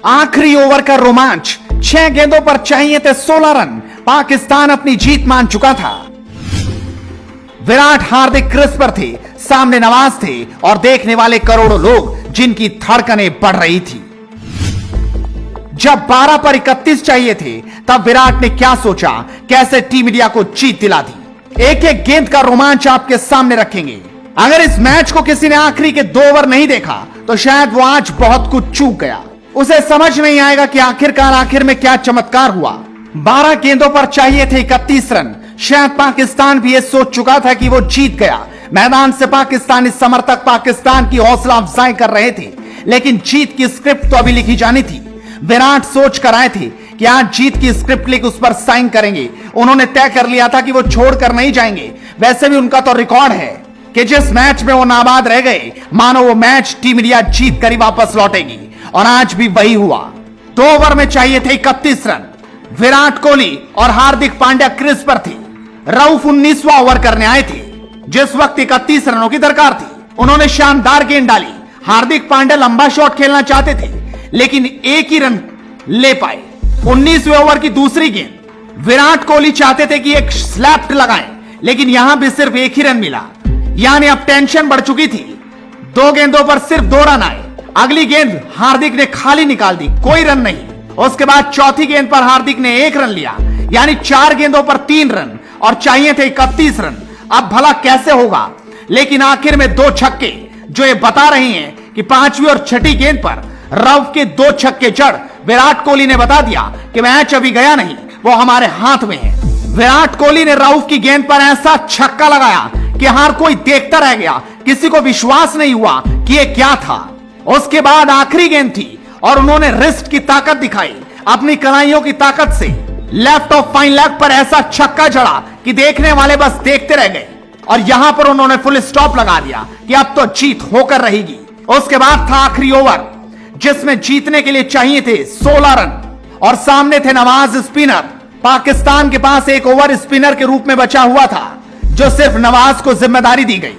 आखिरी ओवर का रोमांच, 6 गेंदों पर चाहिए थे 16 रन। पाकिस्तान अपनी जीत मान चुका था। विराट हार्दिक क्रीज पर थे, सामने नवाज थे और देखने वाले करोड़ों लोग जिनकी धड़कनें बढ़ रही थी। जब 12 पर 31 चाहिए थे तब विराट ने क्या सोचा, कैसे टीम इंडिया को जीत दिला दी। एक एक गेंद का रोमांच आपके सामने रखेंगे। अगर इस मैच को किसी ने आखिरी के 2 ओवर नहीं देखा तो शायद वो आज बहुत कुछ चूक गया। उसे समझ नहीं आएगा कि आखिरकार आखिर में क्या चमत्कार हुआ। 12 गेंदों पर चाहिए थे 31 रन। शायद पाकिस्तान भी ये सोच चुका था कि वो जीत गया। मैदान से पाकिस्तानी समर्थक पाकिस्तान की हौसला अफजाई कर रहे थे, लेकिन जीत की स्क्रिप्ट तो अभी लिखी जानी थी। विराट सोच कर आए थे कि आज जीत की स्क्रिप्ट लिख उस पर साइन करेंगे। उन्होंने तय कर लिया था कि वो छोड़कर नहीं जाएंगे। वैसे भी उनका तो रिकॉर्ड है कि जिस मैच में वो नाबाद रह गए, मानो वो मैच टीम इंडिया जीत कर ही वापस लौटेगी, और आज भी वही हुआ। 2 ओवर में चाहिए थे 31 रन। विराट कोहली और हार्दिक पांड्या क्रीज पर थे। रऊफ 19वां ओवर करने आए थे, जिस वक्त 31 रनों की दरकार थी। उन्होंने शानदार गेंद डाली। हार्दिक पांड्या लंबा शॉट खेलना चाहते थे, लेकिन एक ही रन ले पाए। 19वें ओवर की दूसरी गेंद विराट कोहली चाहते थे कि एक स्लैप लगाएं, लेकिन यहां भी सिर्फ एक ही रन मिला। यानी अब टेंशन बढ़ चुकी थी। 2 गेंदों पर सिर्फ 2 रन आए। अगली गेंद हार्दिक ने खाली निकाल दी, कोई रन नहीं। उसके बाद चौथी गेंद पर हार्दिक ने 1 रन लिया, यानी 4 गेंदों पर 3 रन और चाहिए थे 31 रन। अब भला कैसे होगा, लेकिन आखिर में 2 छक्के जो ये बता रहे हैं कि 5वीं और 6ठी गेंद पर रऊफ के 2 छक्के जड़ विराट कोहली ने बता दिया कि मैच अभी गया नहीं, वो हमारे हाथ में है। विराट कोहली ने रऊफ की गेंद पर ऐसा छक्का लगाया कि हर कोई देखता रह गया। किसी को विश्वास नहीं हुआ कि ये क्या था। उसके बाद आखिरी गेंद थी और उन्होंने रिस्ट की ताकत दिखाई, अपनी कलाइयों की ताकत से लेफ्ट ऑफ फाइन लेग पर ऐसा छक्का जड़ा कि देखने वाले बस देखते रह गए। और यहां पर उन्होंने फुल स्टॉप लगा दिया कि अब तो जीत होकर रहेगी। उसके बाद था आखिरी ओवर, जिसमें जीतने के लिए चाहिए थे 16 रन और सामने थे नवाज स्पिनर। पाकिस्तान के पास एक ओवर स्पिनर के रूप में बचा हुआ था, जो सिर्फ नवाज को जिम्मेदारी दी गई।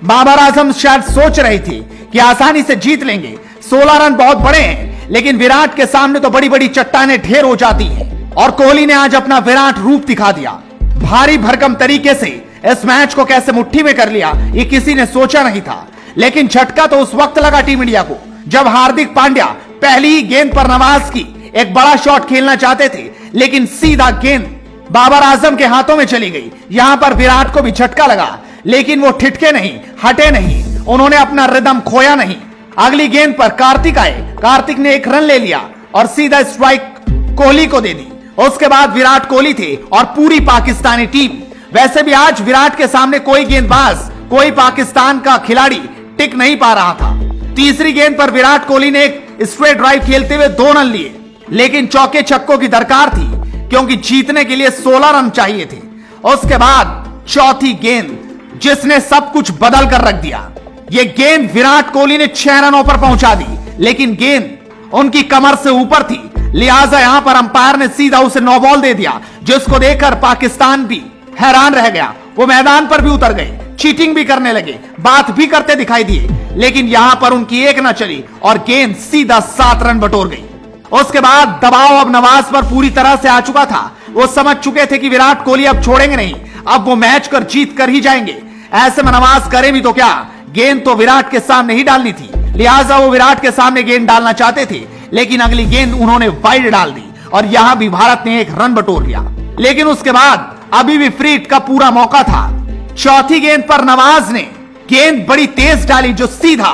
बाबर आजम शायद सोच रही थी कि आसानी से जीत लेंगे। 16 रन बहुत बड़े हैं, लेकिन विराट के सामने तो बड़ी बड़ी चट्टानें ढेर हो जाती हैं। और कोहली ने आज अपना विराट रूप दिखा दिया। भारी भरकम तरीके से इस मैच को कैसे मुट्ठी में कर लिया, ये किसी ने सोचा नहीं था। लेकिन झटका तो उस वक्त लगा टीम इंडिया को जब हार्दिक पांड्या पहली ही गेंद पर नवाज की एक बड़ा शॉट खेलना चाहते थे, लेकिन सीधा गेंद बाबर आजम के हाथों में चली गई। यहां पर विराट को भी झटका लगा, लेकिन वो ठिठके नहीं, हटे नहीं, उन्होंने अपना रिदम खोया नहीं। अगली गेंद पर कार्तिक आए। कार्तिक ने 1 रन ले लिया और सीधा स्ट्राइक कोहली को दे दी। उसके बाद विराट कोहली थे और पूरी पाकिस्तानी टीम। वैसे भी आज विराट के सामने कोई गेंदबाज, कोई पाकिस्तान का खिलाड़ी टिक नहीं पा रहा था। तीसरी गेंद पर विराट कोहली ने एक स्ट्रेट ड्राइव खेलते हुए 2 रन लिए, लेकिन चौके छक्कों की दरकार थी क्योंकि जीतने के लिए 16 रन चाहिए थे। उसके बाद चौथी गेंद, जिसने सब कुछ बदल कर रख दिया। यह गेंद विराट कोहली ने 6 रनों पर पहुंचा दी, लेकिन गेंद उनकी कमर से ऊपर थी, लिहाजा यहां पर अंपायर ने सीधा उसे 9 बॉल दे दिया, जिसको देखकर पाकिस्तान भी हैरान रह गया। वो मैदान पर भी उतर गए, चीटिंग भी करने लगे, बात भी करते दिखाई दिए, लेकिन यहां पर उनकी एक न चली और गेंद सीधा 7 रन बटोर गई। उसके बाद दबाव अब नवाज पर पूरी तरह से आ चुका था। वो समझ चुके थे कि विराट कोहली अब छोड़ेंगे नहीं, अब वो मैच कर जीत कर ही जाएंगे। ऐसे में नवाज करे भी तो क्या, गेंद तो विराट के सामने ही डालनी थी, लिहाजा वो विराट के सामने गेंद डालना चाहते थे, लेकिन अगली गेंद उन्होंने वाइड डाल दी और यहां भी भारत ने 1 रन बटोर लिया। लेकिन उसके बाद अभी भी फ्री हिट का पूरा मौका था। चौथी गेंद पर नवाज ने गेंद बड़ी तेज डाली, जो सीधा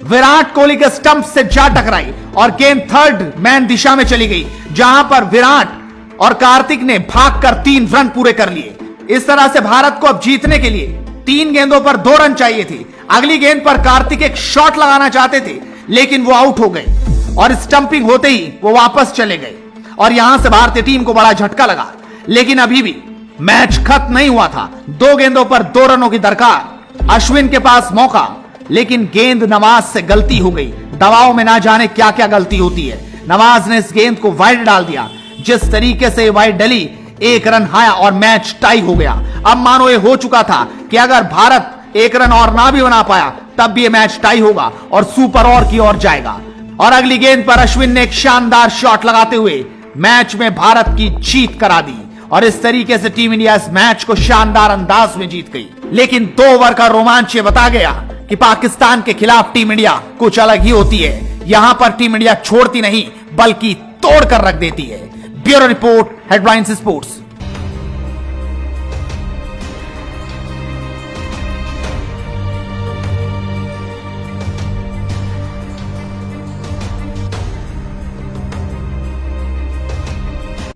विराट कोहली के स्टंप से जा टकराई और गेंद थर्ड मैन दिशा में चली गई, जहां पर विराट और कार्तिक ने भागकर 3 रन पूरे कर लिए। इस तरह से भारत को अब जीतने के लिए 3 गेंदों पर 2 रन चाहिए थे। अगली गेंद पर कार्तिक एक शॉट लगाना चाहते थे, लेकिन वो आउट हो गए और स्टंपिंग होते ही वो वापस चले गए और यहां से भारतीय टीम को बड़ा झटका लगा। लेकिन अभी भी मैच खत्म नहीं हुआ था। 2 गेंदों पर 2 रनों की दरकार, अश्विन के पास मौका, लेकिन गेंद नवाज से गलती हो गई। दबाव में ना जाने क्या क्या गलती होती है। नवाज ने इस गेंद को वाइड डाल दिया। जिस तरीके से वाइड डली, 1 रन आया और मैच टाई हो गया। अब मानो ये हो चुका था कि अगर भारत 1 रन और ना भी बना पाया, तब भी ये मैच टाई होगा और सुपर ओवर की ओर जाएगा। और अगली गेंद पर अश्विन ने एक शानदार शॉट लगाते हुए मैच में भारत की जीत करा दी और इस तरीके से टीम इंडिया इस मैच को शानदार अंदाज में जीत गई। लेकिन 2 ओवर का रोमांच ये बता गया कि पाकिस्तान के खिलाफ टीम इंडिया कुछ अलग ही होती है। यहां पर टीम इंडिया छोड़ती नहीं बल्कि तोड़कर रख देती है। Bureau report, headlines sports.